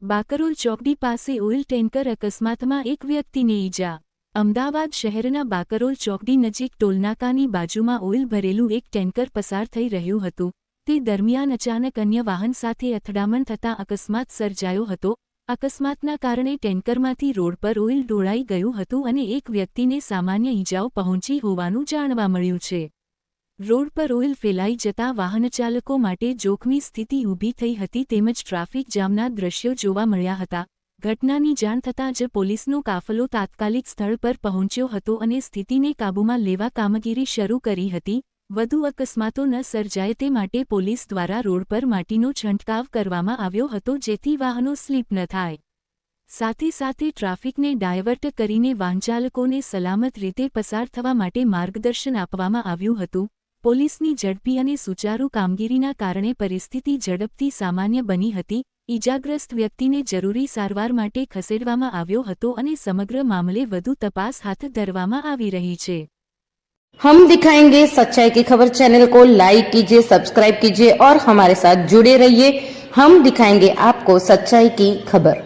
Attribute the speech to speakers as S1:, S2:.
S1: બાકરોલ ચોકડી પાસે oil tanker અકસ્માતમાં એક વ્યક્તિને ઈજા. અમદાવાદ શહેરના બાકરોલ ચોકડી નજીક ટોલનાકાની બાજુમાં ઓઇલ ભરેલું એક ટેન્કર પસાર થઈ રહ્યું હતું. તે દરમિયાન અચાનક અન્ય વાહન સાથે અથડામણ થતાં અકસ્માત સર્જાયો હતો. અકસ્માતના કારણે ટેન્કરમાંથી રોડ પર ઓઇલ ઢોળાઈ ગયું હતું અને એક વ્યક્તિને સામાન્ય ઈજાઓ પહોંચી હોવાનું જાણવા મળ્યું છે. રોડ પર ઓઇલ ફેલાઈ જતાં વાહનચાલકો માટે જોખમી સ્થિતિ ઊભી થઈ હતી તેમજ ટ્રાફિક જામના દ્રશ્યો જોવા મળ્યા હતા. ઘટનાની જાણ થતાં જ પોલીસનો કાફલો તાત્કાલિક સ્થળ પર પહોંચ્યો હતો અને સ્થિતિને કાબૂમાં લેવા કામગીરી શરૂ કરી હતી. વધુ અકસ્માતો ન સર્જાય તે માટે પોલીસ દ્વારા રોડ પર માટીનો છંટકાવ કરવામાં આવ્યો હતો જેથી વાહનો સ્લીપ ન થાય. સાથે સાથે ટ્રાફિકને ડાયવર્ટ કરીને વાહનચાલકોને સલામત રીતે પસાર થવા માટે માર્ગદર્શન આપવામાં આવ્યું હતું. પોલીસની ઝડપી અને સુચારુ કામગીરીના કારણે પરિસ્થિતિ ઝડપથી સામાન્ય બની હતી. ઈજાગ્રસ્ત વ્યક્તિને જરૂરી સારવાર માટે ખસેડવામાં આવ્યો હતો અને સમગ્ર મામલે વધુ તપાસ હાથ ધરવામાં આવી રહી છે.
S2: हम दिखाएंगे सच्चाई की खबर चैनल को लाइक कीजिए, सब्सक्राइब कीजिए और हमारे साथ जुड़े रहिए. हम दिखाएंगे आपको सच्चाई की खबर.